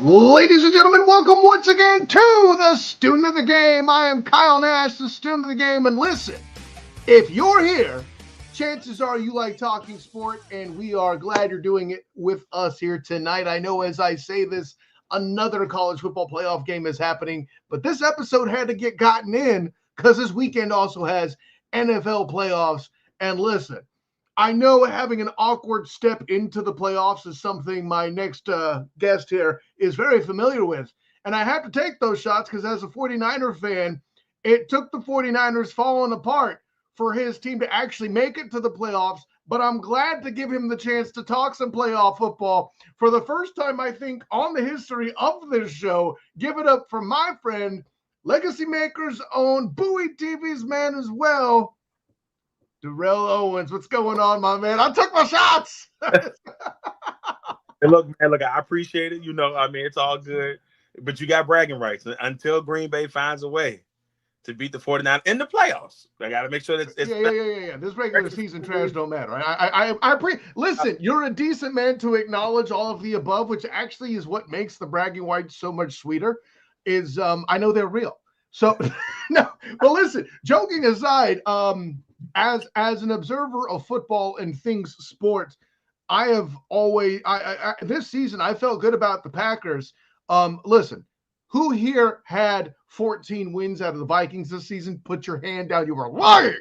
Ladies and gentlemen, welcome once again to the Student of the Game. I am Kyle Nash, the Student of the Game. And listen, if you're here, chances are you like talking sport, and we are glad you're doing it with us here tonight. I know as I say this, another college football playoff game is happening, but this episode had to get gotten in because this weekend also has NFL playoffs. And listen, I know having an awkward step into the playoffs is something my next guest here is very familiar with. And I have to take those shots because as a 49er fan, it took the 49ers falling apart for his team to actually make it to the playoffs. But I'm glad to give him the chance to talk some playoff football for the first time, I think, on the history of this show. Give it up for my friend, LegacyMaker's own Bowie TV's man as well, Darrel Owens. What's going on, my man? I took my shots. And look, man, look, I appreciate it. It's all good. But you got bragging rights until Green Bay finds a way to beat the 49 in the playoffs. I got to make sure that it's yeah. This regular season trash don't matter. Listen, you're a decent man to acknowledge all of the above, which actually is what makes the bragging rights so much sweeter. Is I know they're real. So no, but listen, joking aside, as an observer of football and things sports, I have always this season I felt good about the Packers. Listen, who here had 14 wins out of the Vikings this season? Put your hand down. You were lying.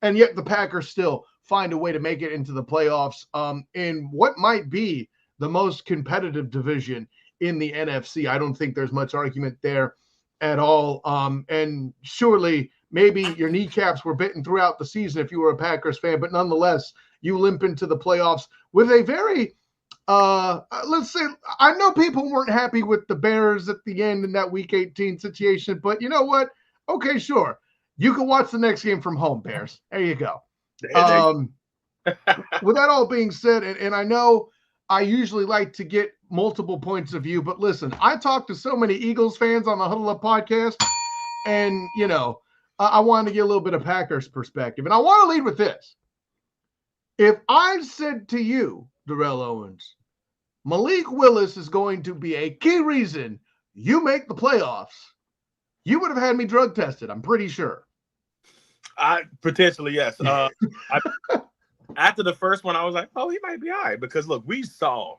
And yet the Packers still find a way to make it into the playoffs in what might be the most competitive division in the NFC. I don't think there's much argument there at all. And surely maybe your kneecaps were bitten throughout the season if you were a Packers fan, but nonetheless, you limp into the playoffs with a very let's say, I know people weren't happy with the Bears at the end in that week 18 situation, but you know what? Okay, sure. You can watch the next game from home, Bears. There you go. With that all being said, and I know I usually like to get multiple points of view, but listen, I talk to so many Eagles fans on the Huddle Up podcast, and, I wanted to get a little bit of Packers perspective. And I want to lead with this. If I said to you, Darrel Owens, Malik Willis is going to be a key reason you make the playoffs, you would have had me drug tested, I'm pretty sure. Potentially, yes. After the first one, I was like, oh, he might be all right. Because, look, we saw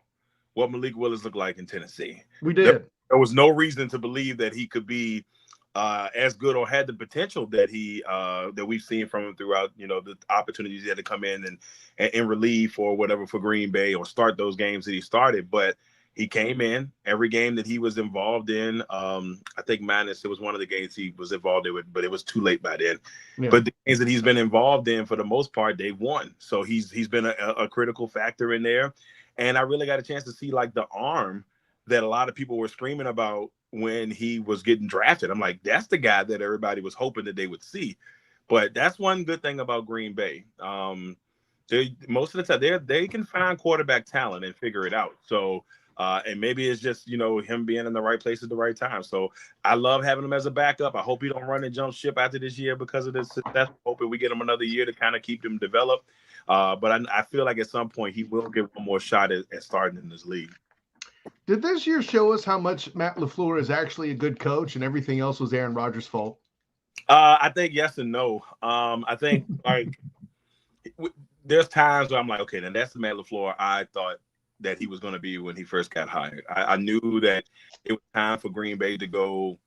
what Malik Willis looked like in Tennessee. We did. There was no reason to believe that he could be as good or had the potential that that we've seen from him throughout, the opportunities he had to come in and relieve or whatever for Green Bay or start those games that he started. But he came in every game that he was involved in. I think it was one of the games he was involved in, but it was too late by then. Yeah. But the games that he's been involved in, for the most part, they've won. So he's been a critical factor in there. And I really got a chance to see like the arm that a lot of people were screaming about when he was getting drafted. I'm like, that's the guy that everybody was hoping that they would see. But that's one good thing about Green Bay. Most of the time, they can find quarterback talent and figure it out. So, and maybe it's just, him being in the right place at the right time. So I love having him as a backup. I hope he don't run and jump ship after this year because of this success. Hoping we get him another year to kind of keep him developed. But I feel like at some point he will get one more shot at starting in this league. Did this year show us how much Matt LaFleur is actually a good coach and everything else was Aaron Rodgers' fault? I think yes and no. I think there's times where I'm like, okay, then that's the Matt LaFleur I thought that he was going to be when he first got hired. I knew that it was time for Green Bay to go,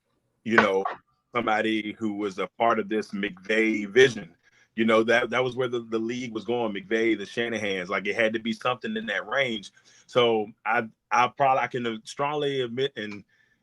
somebody who was a part of this McVay vision. That was where the league was going, McVay, the Shanahans. Like, it had to be something in that range. So I can strongly admit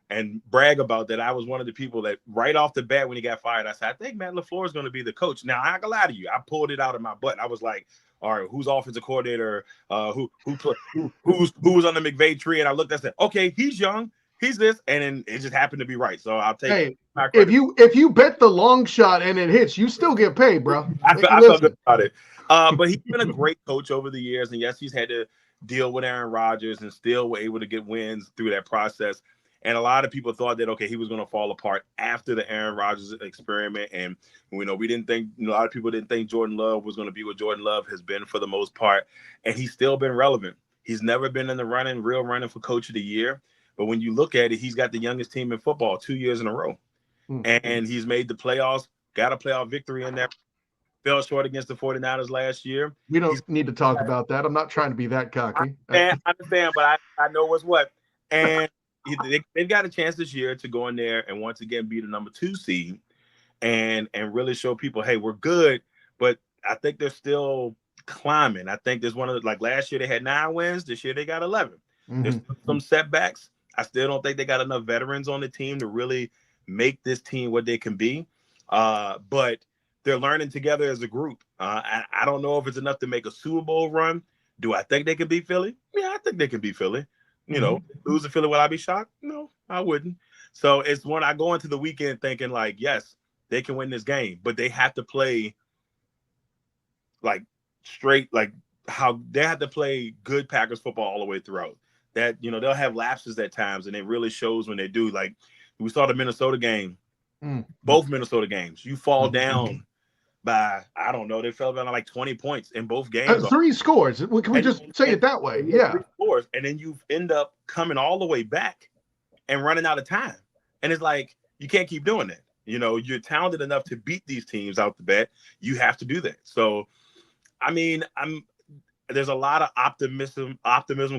and brag about that. I was one of the people that right off the bat when he got fired, I said, I think Matt LaFleur is going to be the coach. Now, I'm not gonna lie to you. I pulled it out of my butt. I was like, all right, who's offensive coordinator? Who's on the McVay tree? And I looked, I said, okay, he's young. He's this, and then it just happened to be right. So I'll take. Hey, if you bet the long shot and it hits, you still get paid, bro. I felt good about it. But he's been a great coach over the years, and yes, he's had to deal with Aaron Rodgers and still were able to get wins through that process. And a lot of people thought that, okay, he was going to fall apart after the Aaron Rodgers experiment. And, we didn't think, a lot of people didn't think Jordan Love was going to be what Jordan Love has been for the most part. And he's still been relevant. He's never been in the real running for Coach of the Year. But when you look at it, he's got the youngest team in football 2 years in a row. And he's made the playoffs, got a playoff victory in there. Fell short against the 49ers last year. We don't need to talk about that. I'm not trying to be that cocky. I understand, but I know what's what. And they've got a chance this year to go in there and once again be the number 2 seed and really show people, hey, we're good. But I think they're still climbing. I think there's one of the, like last year they had 9 wins. This year they got 11. There's some setbacks. I still don't think they got enough veterans on the team to really make this team what they can be. But they're learning together as a group. I don't know if it's enough to make a Super Bowl run. Do I think they can beat Philly? Yeah, I think they can beat Philly. You know, lose to Philly, will I be shocked? No, I wouldn't. So it's when I go into the weekend thinking like, yes, they can win this game, but they have to play like straight, like how they have to play good Packers football all the way throughout. That, you know, they'll have lapses at times, and it really shows when they do. Like we saw the Minnesota game, both Minnesota games. You fall down by, I don't know, they fell down like 20 points in both games. 3 scores. Can we just say it that way? Yeah. 3 scores, and then you end up coming all the way back and running out of time. And it's like, you can't keep doing that. You know, you're talented enough to beat these teams out the bat. You have to do that. So, I mean, there's a lot of optimism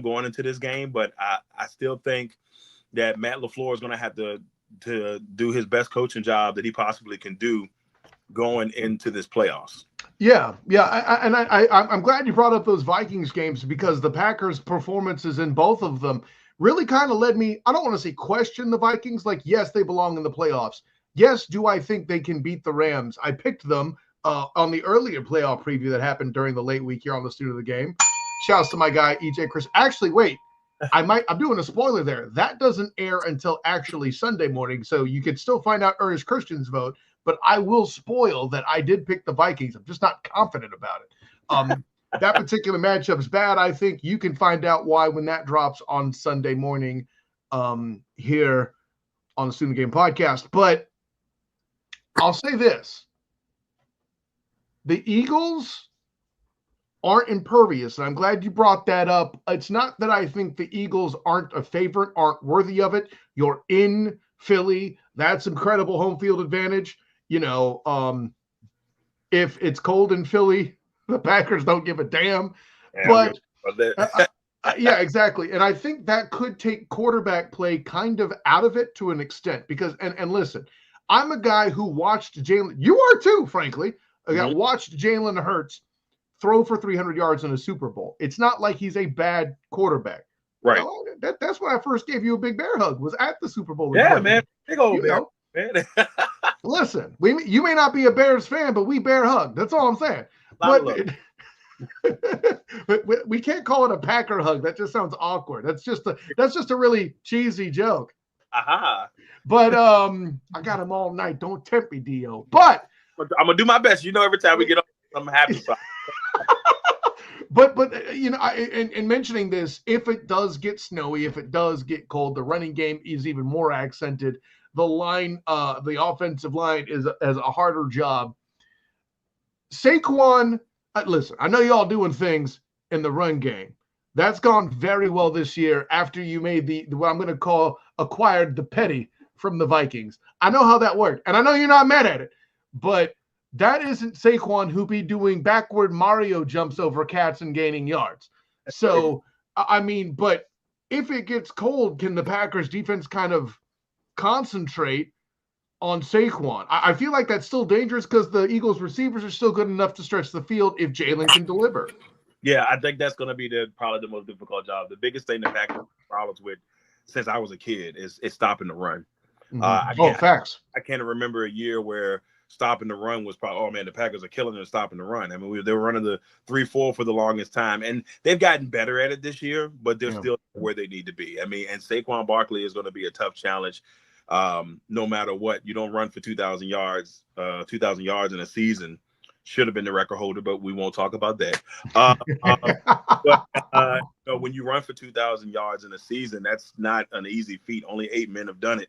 going into this game, but I still think that Matt LaFleur is going to have to do his best coaching job that he possibly can do going into this playoffs. Yeah. I'm glad you brought up those Vikings games because the Packers' performances in both of them really kind of led me, I don't want to say question the Vikings. Like, yes, they belong in the playoffs. Yes, do I think they can beat the Rams? I picked them on the earlier playoff preview that happened during the late week here on the Student of the Game. Shouts to my guy, EJ Chris. Actually, wait, I'm doing a spoiler there. That doesn't air until actually Sunday morning, so you could still find out Ernest Christian's vote, but I will spoil that I did pick the Vikings. I'm just not confident about it. That particular matchup is bad. I think you can find out why when that drops on Sunday morning here on the Student Game Podcast. But I'll say this. The Eagles aren't impervious, and I'm glad you brought that up. It's not that I think the Eagles aren't a favorite, aren't worthy of it. You're in Philly. That's incredible home field advantage. You know, if it's cold in Philly, the Packers don't give a damn. Yeah, but yeah, exactly. And I think that could take quarterback play kind of out of it to an extent because, and listen, I'm a guy who watched Jalen. You are too, frankly. I watched Jalen Hurts throw for 300 yards in a Super Bowl. It's not like he's a bad quarterback. Right. You know, that's when I first gave you a big bear hug, was at the Super Bowl. Yeah, man. Big old bear. Man. Listen, you may not be a Bears fan, but we bear hug. That's all I'm saying. But we can't call it a Packer hug. That just sounds awkward. That's just a really cheesy joke. But I got him all night. Don't tempt me, Dio. But I'm gonna do my best. You know, every time we get on, I'm happy. But you know, in mentioning this, if it does get snowy, if it does get cold, the running game is even more accented. The line, the offensive line has a harder job. Saquon, listen, I know y'all doing things in the run game. That's gone very well this year after you made the what I'm going to call acquired the petty from the Vikings. I know how that worked, and I know you're not mad at it, but that isn't Saquon who be doing backward Mario jumps over cats and gaining yards. So, I mean, but if it gets cold, can the Packers defense kind of concentrate on Saquon? I feel like that's still dangerous because the Eagles receivers are still good enough to stretch the field if Jalen can deliver. Yeah, I think that's going to be probably the most difficult job. The biggest thing the Packers problems with since I was a kid is stopping the run. Facts. I can't remember a year where stopping the run was probably, oh man, the Packers are killing and stopping the run. I mean, they were running the 3-4 for the longest time, and they've gotten better at it this year, but they're still where they need to be. I mean, and Saquon Barkley is going to be a tough challenge. No matter what, you don't run for 2,000 yards in a season. Should have been the record holder, but we won't talk about that. But when you run for 2,000 yards in a season, that's not an easy feat. Only 8 men have done it.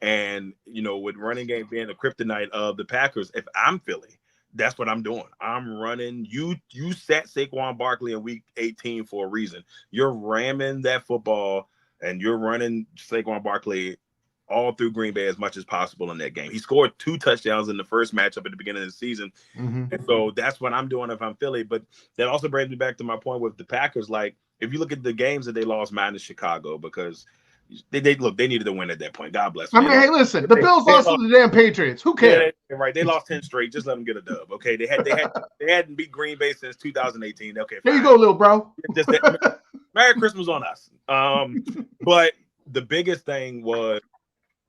And, you know, with running game being the kryptonite of the Packers, if I'm Philly, that's what I'm doing. I'm running. You sat Saquon Barkley in week 18 for a reason. You're ramming that football and you're running Saquon Barkley all through Green Bay as much as possible in that game. He scored 2 touchdowns in the first matchup at the beginning of the season. And so that's what I'm doing if I'm Philly. But that also brings me back to my point with the Packers. Like, if you look at the games that they lost minus Chicago, because they needed to win at that point. God bless them. I mean, hey, listen, the Bills lost to the damn Patriots. Who cares? Yeah, right. They lost 10 straight. Just let them get a dub. Okay. They hadn't beat Green Bay since 2018. Okay. Fine. There you go, little bro. Merry Christmas on us. But the biggest thing was,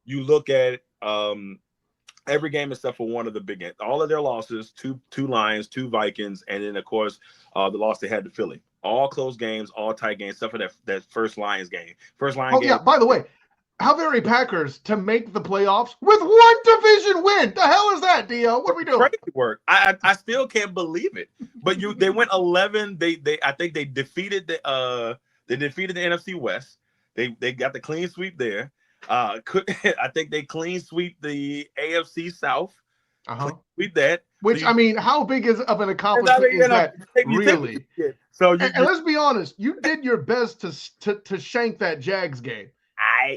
you look at every game except for one of the big games. All of their losses, two Lions, 2 Vikings, and then, of course, the loss they had to Philly. All close games, all tight games, except for that first Lions game. Game. Yeah, by the way, how very Packers to make the playoffs with 1 division win. The hell is that, Dio? What are we doing? Crazy work. I still can't believe it. But they went 11. I think they defeated the NFC West. They got the clean sweep there. I think they clean sweep the AFC South. Sweep that. Which, so I mean, how big of an accomplishment is that, really? So and let's be honest, you did your best to shank that Jags game.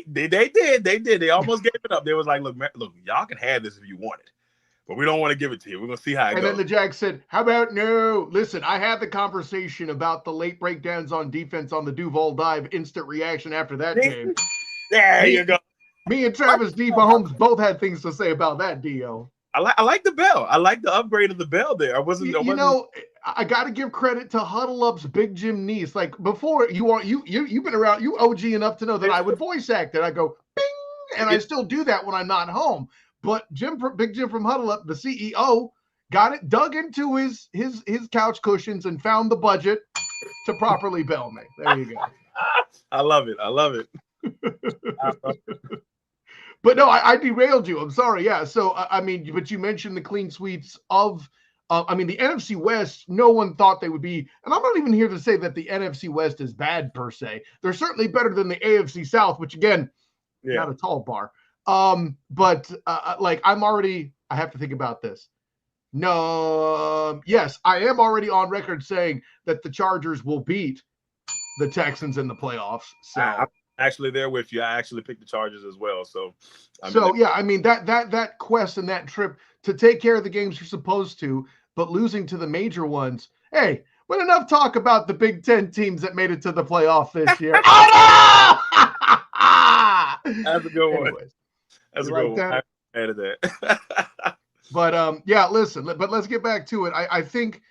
They did. They almost gave it up. They was like, look, y'all can have this if you want it, but we don't want to give it to you. We're gonna see how it goes. And then the Jags said, "How about no? Listen, I had the conversation about the late breakdowns on defense on the Duval dive. Instant reaction after that game." There you go. Me and Travis D. Mahomes both had things to say about that, Dio. I like the bell. I like the upgrade of the bell there. I got to give credit to Huddle Up's Big Jim Niece. Like, before, you've been around, you OG enough to know that I would voice act it. I go bing, and I still do that when I'm not home. But Big Jim from Huddle Up, the CEO, got it, dug into his couch cushions and found the budget to properly bell me. There you go. I love it. But no, I derailed you. I'm sorry. Yeah. So, I mean, but you mentioned the clean sweeps of, the NFC West, no one thought they would be, and I'm not even here to say that the NFC West is bad per se. They're certainly better than the AFC South, which again, not a tall bar. But like, I have to think about this. No, yes, I am already on record saying that the Chargers will beat the Texans in the playoffs. So I'm actually there with you. I actually picked the Chargers as well. So that quest and that trip to take care of the games you're supposed to, but losing to the major ones. Hey, but enough talk about the Big Ten teams that made it to the playoff this year. Oh, no! That's a good one. Anyways, that's a good one. I added that. But listen, but let's get back to it. I think,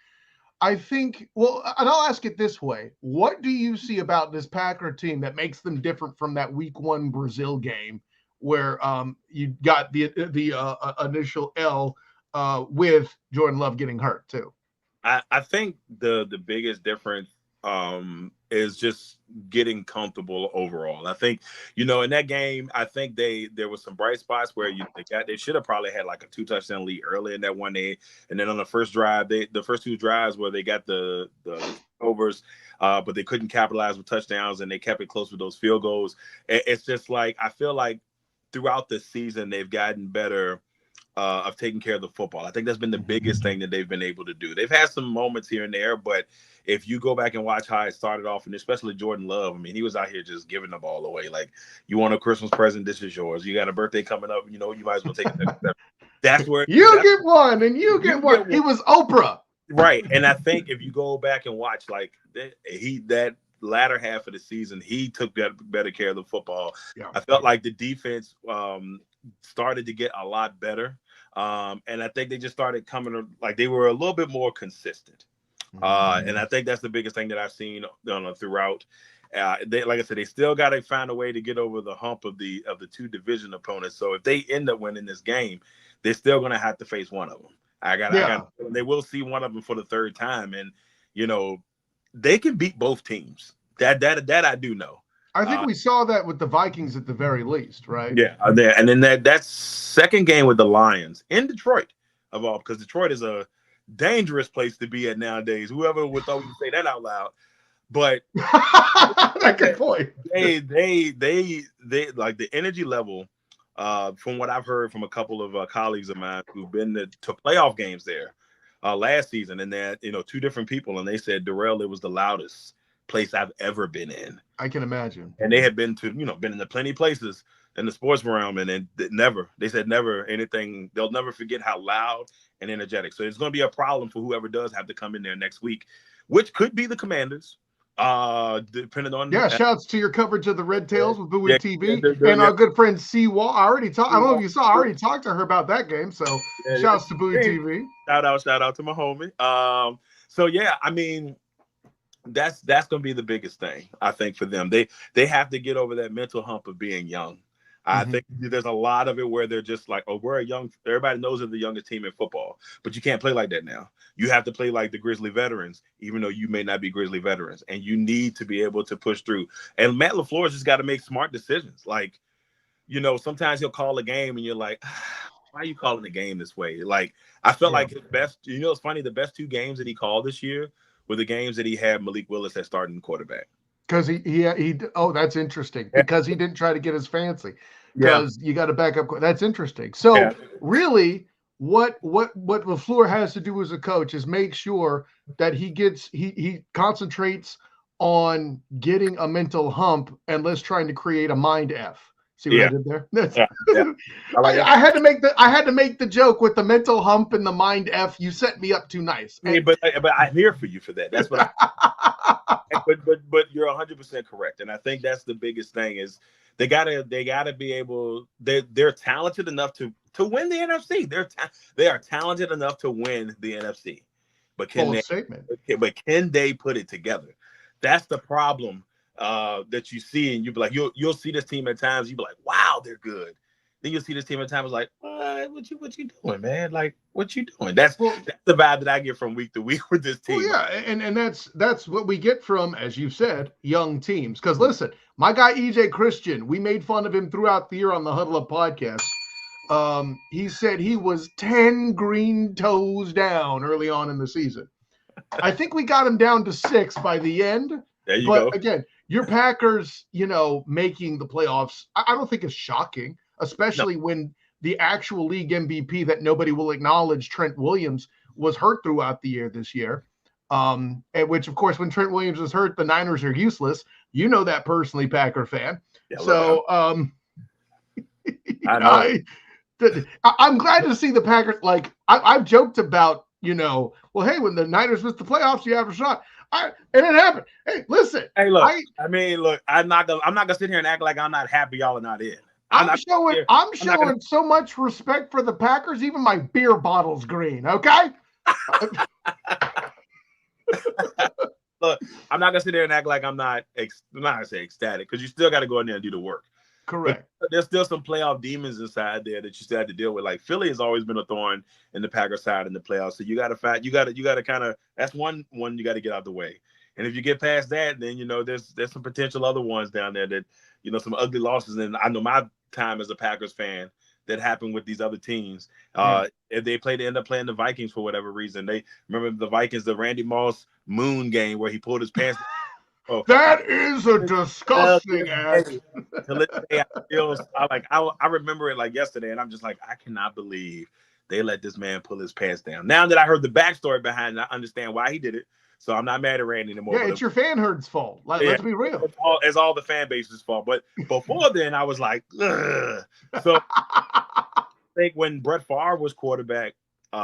well, and I'll ask it this way. What do you see about this Packer team that makes them different from that week 1 Brazil game where you got the initial L with Jordan Love getting hurt too? I think the biggest difference is just getting comfortable overall. I think, in that game, I think there was some bright spots where they should have probably had like a 2-touchdown lead early in that one day, and then on the first drive, the first 2 drives where they got the overs, but they couldn't capitalize with touchdowns, and they kept it close with those field goals. It's just like, I feel like throughout the season they've gotten better of taking care of the football. I think that's been the biggest thing that they've been able to do. They've had some moments here and there, but if you go back and watch how it started off, and especially Jordan Love, I mean, he was out here just giving the ball away. Like, you want a Christmas present, this is yours. You got a birthday coming up, you might as well take it. That's where get one and you get one. He was Oprah. Right. And I think if you go back and watch, like, that latter half of the season, he took better care of the football. Yeah. I felt like the defense started to get a lot better. And I think they just started coming, like, they were a little bit more consistent. And I think that's the biggest thing that I've seen throughout. Like I said, they still got to find a way to get over the hump of the 2 division opponents. So if they end up winning this game, they're still going to have to face one of them. They will see one of them for the 3rd time, and they can beat both teams. That I do know. I think we saw that with the Vikings at the very least, right? Yeah, there. And then that second game with the Lions in Detroit, because Detroit is a dangerous place to be at nowadays. Whoever would thought we could say that out loud, but that's a good point. They like the energy level. From what I've heard from a couple of colleagues of mine who've been to playoff games there last season, and that 2 different people, and they said Darrel, it was the loudest place I've ever been in. I can imagine. And they had been to, been in the plenty places in the sports realm, and then they said never anything. They'll never forget how loud and energetic. So it's going to be a problem for whoever does have to come in there next week, which could be the Commanders. Depending on Shouts to your coverage of the Red Tails with Bowie TV they're and our good friend C Wall. I already talked. I don't know if you saw. I already talked to her about that game. So shouts to Bowie TV. Shout out to my homie. So yeah, I mean, that's going to be the biggest thing I think for them. They have to get over that mental hump of being young. I think there's a lot of it where they're just like, oh, we're everybody knows they're the youngest team in football, but you can't play like that now. You have to play like the Grizzly veterans, even though you may not be Grizzly veterans, and you need to be able to push through. And Matt LaFleur's just got to make smart decisions. Like, sometimes he'll call a game and you're like, why are you calling the game this way? Like, I felt like his best, it's funny, the best 2 games that he called this year were the games that he had Malik Willis as starting quarterback. Because that's interesting. Because he didn't try to get as fancy. Because you got to back up. That's interesting. So really, what LaFleur has to do as a coach is make sure that he concentrates on getting a mental hump and less trying to create a mind F. See what I did there? I had to make the joke with the mental hump and the mind F. You set me up too nice. But I'm here for you for that. That's what but you're 100% correct. And I think that's the biggest thing is they gotta be able, they're talented enough to win the NFC. They are talented enough to win the NFC. But can they put it together? That's the problem. That you see, and you'll be like, you'll see this team at times, you'll be like, wow, they're good. Then you'll see this team at times like, what you doing, man? Like, what you doing? That's the vibe that I get from week to week with this team. Well, and that's what we get from, as you said, young teams. Because listen, my guy EJ Christian, we made fun of him throughout the year on the Huddle Up podcast. He said he was 10 green toes down early on in the season. I think we got him down to 6 by the end. There you go. Again, your Packers, making the playoffs, I don't think is shocking, especially when the actual league MVP that nobody will acknowledge, Trent Williams, was hurt throughout the year this year. Which, of course, when Trent Williams is hurt, the Niners are useless. You know that personally, Packer fan. Yeah, so I'm glad to see the Packers. Like, I've joked about, well, hey, when the Niners miss the playoffs, you have a shot. And it happened. Hey, listen. Hey, look. I'm not gonna sit here and act like I'm not happy y'all are not in. I'm showing so much respect for the Packers. Even my beer bottle's green. Okay. Look, I'm not gonna sit there and act like I'm not gonna say ecstatic, because you still got to go in there and do the work. Correct. But there's still some playoff demons inside there that you still have to deal with. Like, Philly has always been a thorn in the Packers side in the playoffs. So you got to kind of, that's one you got to get out the way. And if you get past that, then there's some potential other ones down there that some ugly losses. And I know my time as a Packers fan that happened with these other teams. If they end up playing the Vikings for whatever reason, they remember the Vikings, the Randy Moss Moon game where he pulled his pants. Oh, that is a disgusting act. I remember it like yesterday, and I'm just like, I cannot believe they let this man pull his pants down. Now that I heard the backstory behind it, I understand why he did it. So I'm not mad at Randy anymore. Yeah, it's your fan herd's fault. Let's be real. It's all the fan base's fault. But before then, I was like, ugh. So I think when Brett Favre was quarterback,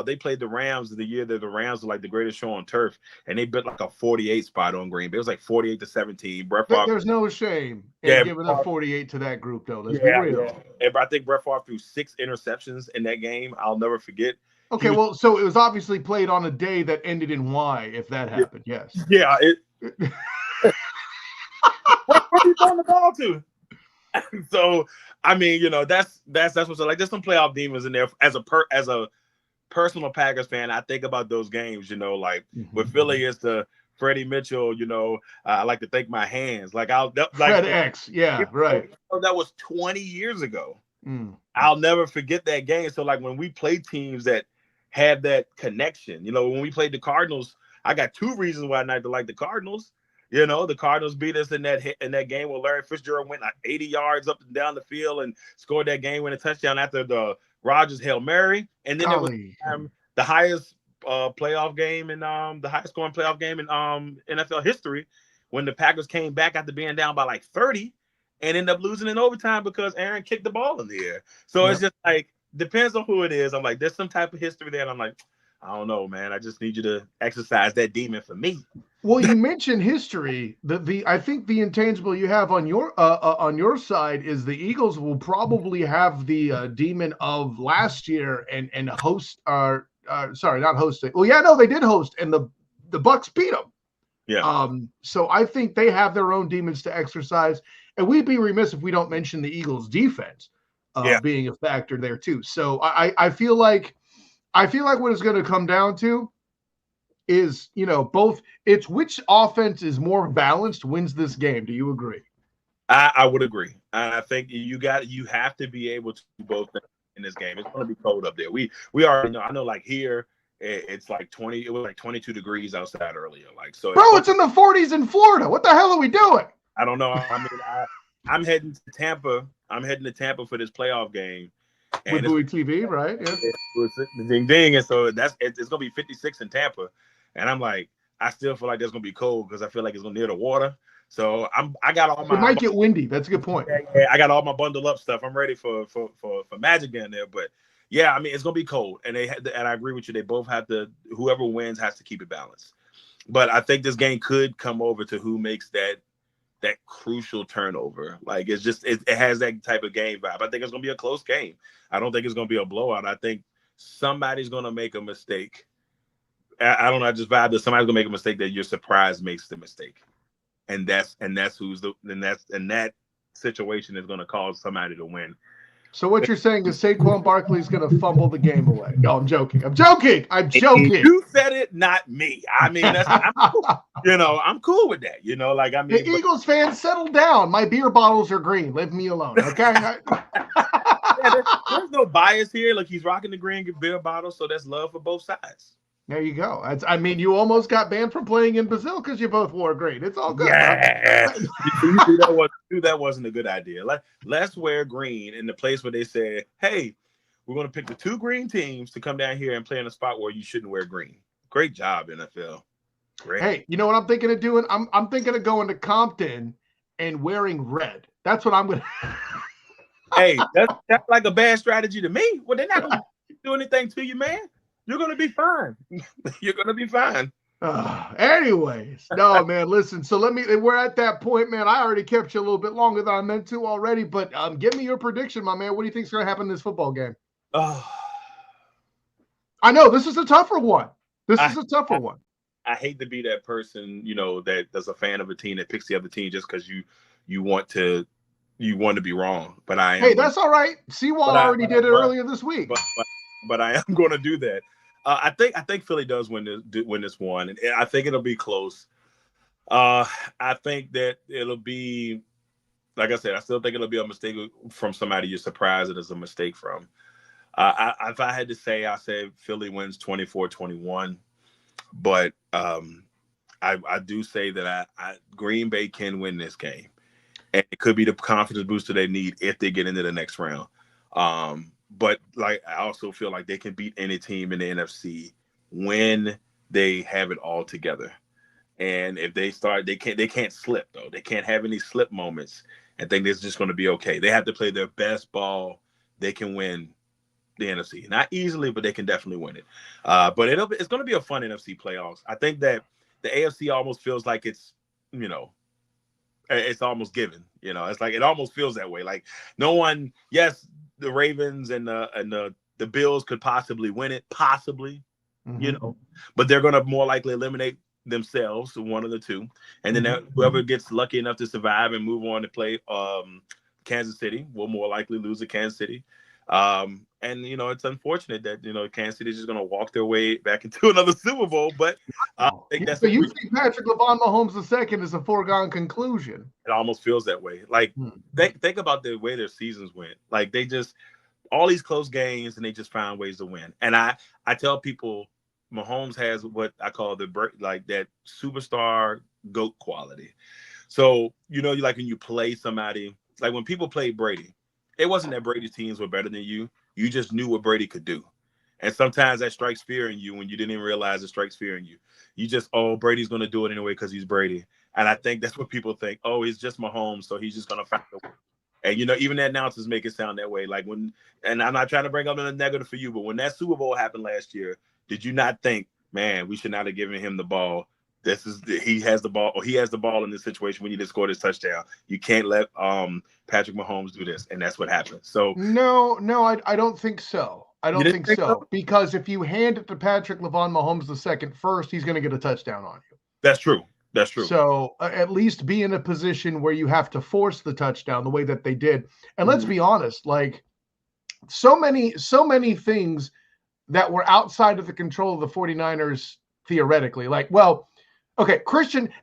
they played the Rams the year that the Rams were like the greatest show on turf, and they bet like a 48 spot on Green Bay. It was like 48-17. Brett Favre. There's no shame in giving up 48 to that group, though. Let's be real. Yeah. I think Brett Favre threw 6 interceptions in that game. I'll never forget. Okay, so it was obviously played on a day that ended in Y, if that happened. Yes. Yeah. Where are you throwing the ball to? So I mean, that's what's like. There's some playoff demons in there. As a personal Packers fan, I think about those games, like with Philly is the Freddie Mitchell, I like to thank my hands. Like Fred X, yeah, right. That was 20 years ago. I'll never forget that game. So like when we play teams that had that connection, when we played the Cardinals, I got 2 reasons why not to like the Cardinals. The Cardinals beat us in that game where Larry Fitzgerald went like 80 yards up and down the field and scored that game-winning touchdown after the Rodgers Hail Mary, and then it was the highest playoff game and the highest scoring playoff game in NFL history when the Packers came back after being down by like 30 and ended up losing in overtime because Aaron kicked the ball in the air. So it's just like, depends on who it is. I'm like, there's some type of history there. And I'm like, I don't know, man. I just need you to exercise that demon for me. Well, you mentioned history. I think the intangible you have on your side is the Eagles will probably have the demon of last year and host. Sorry, not hosting. Well, yeah, no, they did host, and the Bucks beat them. Yeah. So I think they have their own demons to exercise, and we'd be remiss if we don't mention the Eagles' defense being a factor there too. So I feel like what it's going to come down to is, both it's which offense is more balanced wins this game. Do you agree? I would agree. I think you have to be able to do both in this game. It's going to be cold up there. We already know. I know, like here, it's like 20. It was like 22 degrees outside earlier. Like, so, bro, it's in the 40s in Florida. What the hell are we doing? I don't know. I mean, I'm heading to Tampa. I'm heading to Tampa for this playoff game. With Bowie TV, right? Yeah. Ding ding, and so it's gonna be 56 in Tampa, and I'm like, I still feel like that's gonna be cold because I feel like it's gonna near the water. So I got all my. It might get windy. That's a good point. Yeah, I got all my bundle up stuff. I'm ready for Magic in there, but yeah, I mean it's gonna be cold, and and I agree with you. They both have to. Whoever wins has to keep it balanced. But I think this game could come over to who makes that crucial turnover. Like it has that type of game vibe. I think it's gonna be a close game. I don't think it's gonna be a blowout. I think somebody's gonna make a mistake. I don't know. I just vibe that somebody's gonna make a mistake that your surprise makes the mistake, and that situation is gonna cause somebody to win. So what you're saying is Saquon Barkley's going to fumble the game away. No, I'm joking. I'm joking. You said it, not me. I mean, I'm cool. I'm cool with that. Like, I mean, the Eagles fans, settle down. My beer bottles are green. Leave me alone, okay? There's no bias here. Like, he's rocking the green beer bottle, so that's love for both sides. There you go. You almost got banned from playing in Brazil because you both wore green. It's all good. Yeah. that wasn't a good idea. Let's wear green in the place where they said, hey, we're going to pick the 2 green teams to come down here and play in a spot where you shouldn't wear green. Great job, NFL. Great. Hey, you know what I'm thinking of doing? I'm thinking of going to Compton and wearing red. That's what I'm going to. Hey, that's like a bad strategy to me. Well, they're not going to do anything to you, man. You're going to be fine. You're going to be fine. Anyways, no, man, listen. So we're at that point, man. I already kept you a little bit longer than I meant to already, but give me your prediction, my man. What do you think is going to happen in this football game? I know this is a tougher one. I hate to be that person, that's a fan of a team that picks the other team just because you want to be wrong. But I am. Hey, that's all right. Seawall already did it earlier this week. But I am going to do that. I think Philly does win this one, and I think it'll be close. I think that it'll be, like I said, I still think it'll be a mistake from somebody you're surprised it is a mistake from. If I had to say, I say Philly wins 24-21, but I do say that Green Bay can win this game, and it could be the confidence booster they need if they get into the next round. But like I also feel like they can beat any team in the NFC when they have it all together. And if they start, they can't slip though. They can't have any slip moments and think it's just going to be okay. They have to play their best ball. They can win the NFC. Not easily, but they can definitely win it. But it's going to be a fun NFC playoffs. I think that the AFC almost feels like it's almost given. It's like it almost feels that way. Like no one, yes, the Ravens and the Bills could possibly win it, but they're going to more likely eliminate themselves, one of the two, and then whoever gets lucky enough to survive and move on to play Kansas City will more likely lose to Kansas City. And it's unfortunate that Kansas City is just going to walk their way back into another Super Bowl. But I think that's you think Patrick Mahomes II is a foregone conclusion. It almost feels that way. Like think about the way their seasons went. Like they just all these close games and they just found ways to win. And I tell people Mahomes has what I call like that superstar GOAT quality. So like when you play somebody, like when people play Brady. It wasn't that Brady's teams were better than you. You just knew what Brady could do. And sometimes that strikes fear in you when you didn't even realize it strikes fear in you. You just, Brady's going to do it anyway because he's Brady. And I think that's what people think. Oh, he's just Mahomes, so he's just gonna find a way. And even the announcers make it sound that way. Like and I'm not trying to bring up a negative for you, but when that Super Bowl happened last year, did you not think, man, we should not have given him the ball? He has the ball, or he has the ball in this situation. We need to score this touchdown. You can't let Patrick Mahomes do this, and that's what happened. So no, I don't think so. I don't think so, because if you hand it to Patrick Mahomes II first, he's going to get a touchdown on you. That's true. That's true. So at least be in a position where you have to force the touchdown the way that they did. And let's be honest, like so many things that were outside of the control of the 49ers theoretically. Like, well, okay,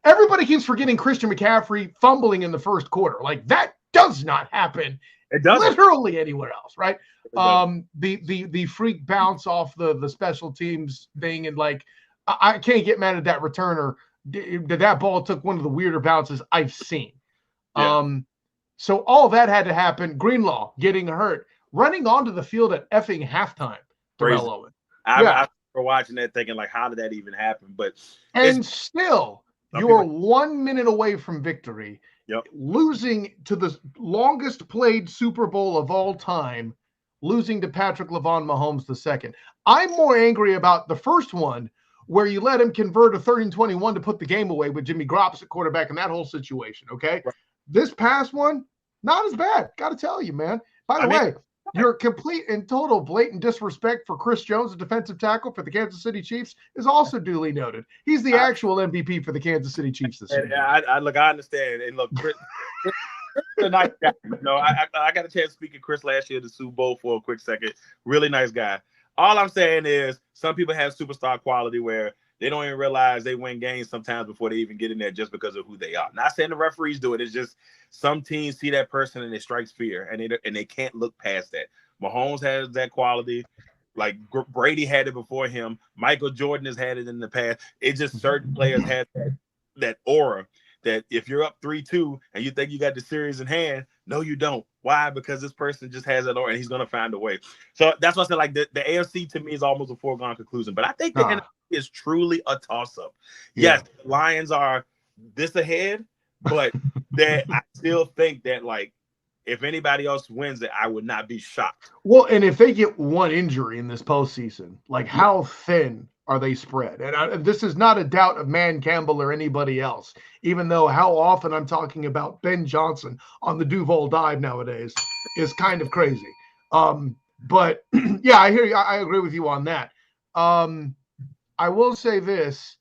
everybody keeps forgetting Christian McCaffrey fumbling in the first quarter. Like, that does not happen. It doesn't. Literally anywhere else, right? The freak bounce off the special teams thing, and like I can't get mad at that returner. That ball took one of the weirder bounces I've seen. Yeah. So all that had to happen. Greenlaw getting hurt, running onto the field at effing halftime. Darrel Owens. I remember watching that thinking, like, how did that even happen? But still, you're 1 minute away from victory. Yep. Losing to the longest played Super Bowl of all time, losing to Patrick Mahomes II. I'm more angry about the first one, where you let him convert a 3rd and 21 to put the game away with Jimmy Garoppolo at quarterback and that whole situation, okay? Right. This past one, not as bad. Got to tell you, man. By the way, your complete and total blatant disrespect for Chris Jones, the defensive tackle for the Kansas City Chiefs, is also duly noted. He's the actual MVP for the Kansas City Chiefs this year. I understand. And look, Chris a nice guy. I got a chance to speak to Chris last year at the Super Bowl for a quick second. Really nice guy. All I'm saying is some people have superstar quality where they don't even realize they win games sometimes before they even get in there just because of who they are. Not saying the referees do it. It's just some teams see that person and it strikes fear, and they can't look past that. Mahomes has that quality. Like Brady had it before him. Michael Jordan has had it in the past. It's just certain players have that aura that if you're up 3-2 and you think you got the series in hand, no, you don't. Why? Because this person just has that aura and he's going to find a way. So that's why I said, like, the AFC to me is almost a foregone conclusion. But I think the NFC is truly a toss-up. Yes, the Lions are this ahead, but I still think that, like, if anybody else wins it, I would not be shocked. Well, and if they get one injury in this postseason, like, how thin are they spread? And this is not a doubt of Man Campbell or anybody else, even though how often I'm talking about Ben Johnson on the Duval dive nowadays is kind of crazy. But yeah, I hear you. I agree with you on that. I will say this.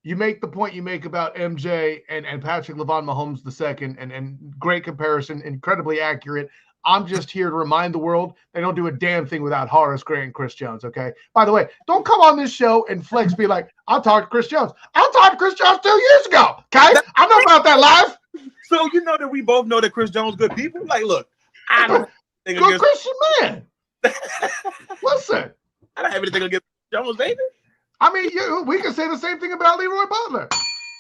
You make the point you make about MJ and Patrick Mahomes II, and great comparison, incredibly accurate. I'm just here to remind the world they don't do a damn thing without Horace Gray and Chris Jones, okay? By the way, don't come on this show and flex be like, I'll talk to Chris Jones. I'll talk to Chris Jones 2 years ago, okay? I know about that live. So you know that we both know that Chris Jones good people? Like, look, I don't think good Christian man. Listen. I don't have anything against Jones, baby. I mean, we can say the same thing about Leroy Butler.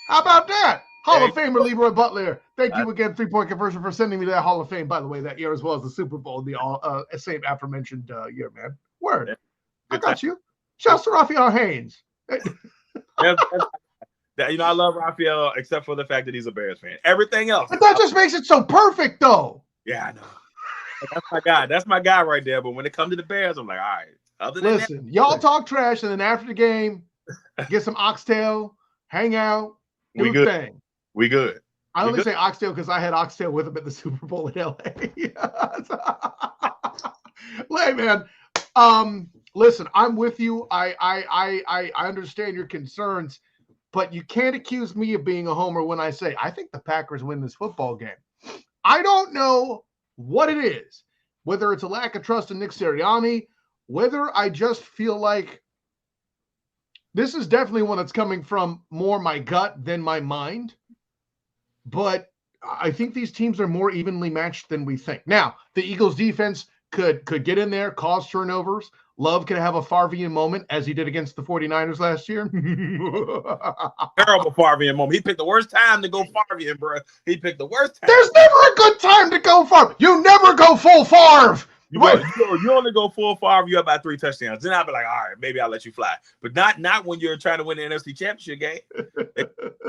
How about that? Hall of Famer Leroy Butler. Thank you again, 3-point conversion, for sending me to that Hall of Fame, by the way, that year, as well as the Super Bowl, the same aforementioned year, man. Word. Yeah. I got you. Shouts to Raphael Haynes. I love Raphael, except for the fact that he's a Bears fan. Everything else. But that just makes it so perfect, though. Yeah, I know. That's my guy. That's my guy right there. But when it comes to the Bears, I'm like, all right. Listen, y'all talk trash, and then after the game, get some oxtail, hang out, do the thing. We good. I only say oxtail because I had oxtail with him at the Super Bowl in LA. Hey, man. Listen, I'm with you. I understand your concerns, but you can't accuse me of being a homer when I say I think the Packers win this football game. I don't know what it is, whether it's a lack of trust in Nick Sirianni, whether I just feel like this is definitely one that's coming from more my gut than my mind. But I think these teams are more evenly matched than we think. Now, the Eagles defense could get in there, cause turnovers. Love could have a Favrean moment, as he did against the 49ers last year. Terrible Favrean moment. He picked the worst time to go Favrean, bro. He picked the worst time. There's never a good time to go Favre. You never go full Favre. You only go 4-5. You up by 3 touchdowns. Then I'll be like, all right, maybe I'll let you fly. But not when you're trying to win the NFC Championship game.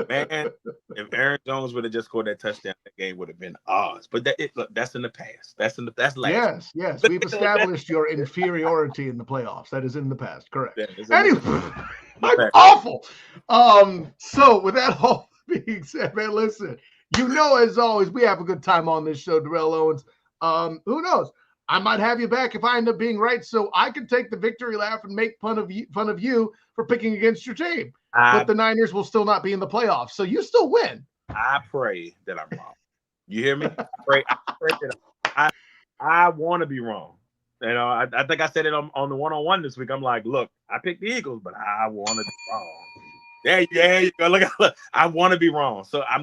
Man, if Aaron Jones would have just scored that touchdown, that game would have been ours. But that's in the past. That's last. Yes. We've established your inferiority in the playoffs. That is in the past. Correct. Anyway, I'm awful. So with that all being said, man, listen. As always, we have a good time on this show, Darrel Owens. Who knows? I might have you back if I end up being right, so I can take the victory laugh and make fun of you for picking against your team. But the Niners will still not be in the playoffs, so you still win. I pray that I'm wrong. You hear me? I pray that I want to be wrong. I think I said it on the one-on-one this week. I'm like, look, I picked the Eagles, but I want to be wrong. There you go. Look, I want to be wrong. So I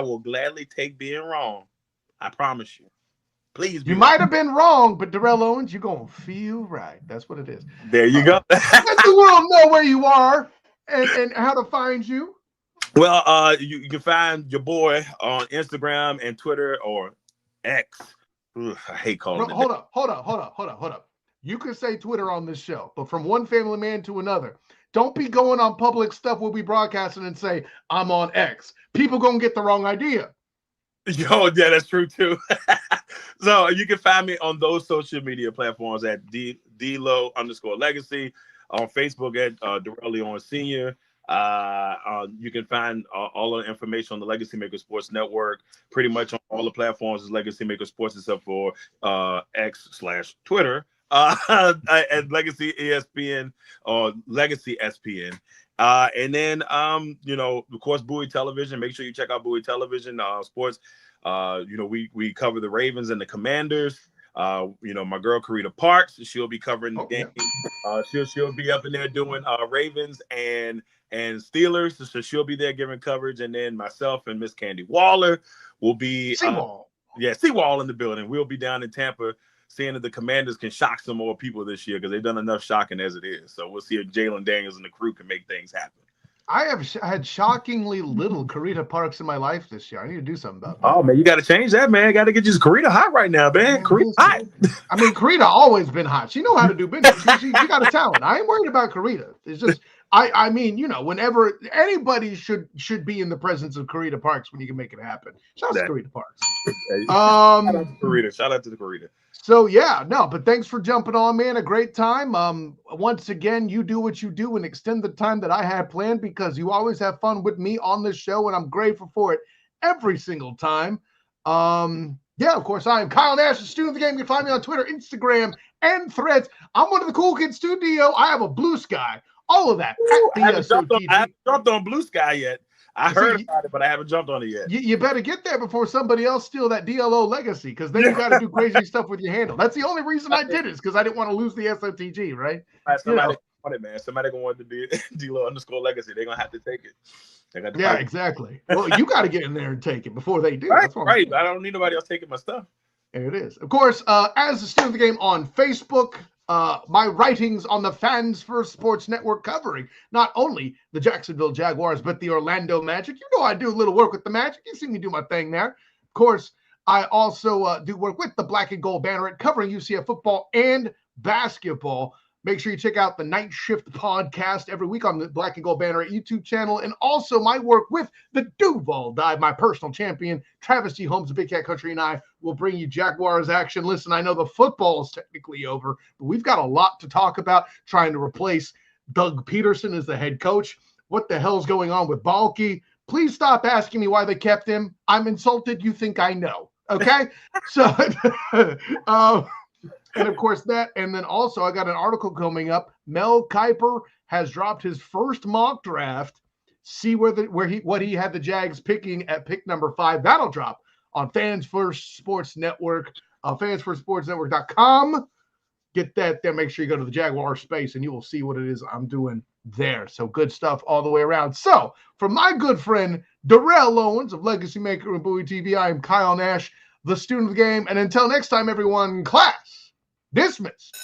will gladly take being wrong. I promise you. Please be You might have been wrong, but Darrel Owens, you're going to feel right. That's what it is. There you go. Let the world know where you are and how to find you. Well, you can find your boy on Instagram and Twitter or X. Ugh, I hate calling it. Hold up. You can say Twitter on this show, but from one family man to another, don't be going on public stuff we'll be broadcasting and say, I'm on X. People going to get the wrong idea. Yo, yeah, that's true too. So you can find me on those social media platforms at DLO_Legacy, on Facebook at Darrel Owens Sr. You can find all the information on the LegacyMaker Sports Network, pretty much on all the platforms is LegacyMaker Sports except for X/Twitter at Legacy ESPN or Legacy SPN. And then, of course, Bowie Television. Make sure you check out Bowie Television Sports. We cover the Ravens and the Commanders. My girl Karita Parks, she'll be covering the game. Yeah. She'll be up in there doing Ravens and Steelers, so she'll be there giving coverage. And then myself and Miss Candy Waller will be Seawall in the building. We'll be down in Tampa, seeing if the Commanders can shock some more people this year because they've done enough shocking as it is. So we'll see if Jalen Daniels and the crew can make things happen. I have had shockingly little Karita Parks in my life this year. I need to do something about that. Oh, man, you got to change that, man. Got to get you Karita hot right now, man. Karita hot. I mean, Karita always been hot. She know how to do business. She got a talent. I ain't worried about Karita. It's just, I mean, whenever anybody should be in the presence of Karita Parks when you can make it happen. Shout out to Karita Parks. Shout out to the Karita. So but thanks for jumping on, man. A great time. Once again, you do what you do and extend the time that I had planned because you always have fun with me on this show, and I'm grateful for it every single time. Of course, I am Kyle Nash, the student of the game. You can find me on Twitter, Instagram, and Threads. I'm one of the cool kids studio. I have a Blue Sky. All of that. I haven't jumped on Blue Sky yet. I heard about it, but I haven't jumped on it yet. You better get there before somebody else steal that DLO legacy, because then you got to do crazy stuff with your handle. That's the only reason I did it, is because I didn't want to lose the SOTG, right? Somebody want it, man. Somebody gonna want to be DLO_Legacy. They're gonna have to take it. Exactly. Well, you got to get in there and take it before they do. Right. I don't need nobody else taking my stuff. There it is. Of course, as the student of the game on Facebook, my writings on the Fans First Sports Network covering not only the Jacksonville Jaguars, but the Orlando Magic. I do a little work with the Magic. You see me do my thing there. Of course, I also do work with the Black and Gold Banneret covering UCF football and basketball. Make sure you check out the Night Shift podcast every week on the Black and Gold Banneret YouTube channel, and also my work with the Duval Dive, my personal champion, Travis G. Holmes of Big Cat Country, and I will bring you Jaguars action. Listen, I know the football is technically over, but we've got a lot to talk about trying to replace Doug Peterson as the head coach. What the hell's going on with Balky? Please stop asking me why they kept him. I'm insulted. You think I know. Okay? So, and of course that, and then also I got an article coming up. Mel Kiper has dropped his first mock draft. See what he had the Jags picking at pick number 5. That'll drop on Fans First Sports Network, fansfirstsportsnetwork.com. Get that there. Make sure you go to the Jaguar space and you will see what it is I'm doing there. So good stuff all the way around. So for my good friend Darrel Owens of LegacyMaker and Bowie TV, I am Kyle Nash, the student of the game. And until next time, everyone, class dismissed.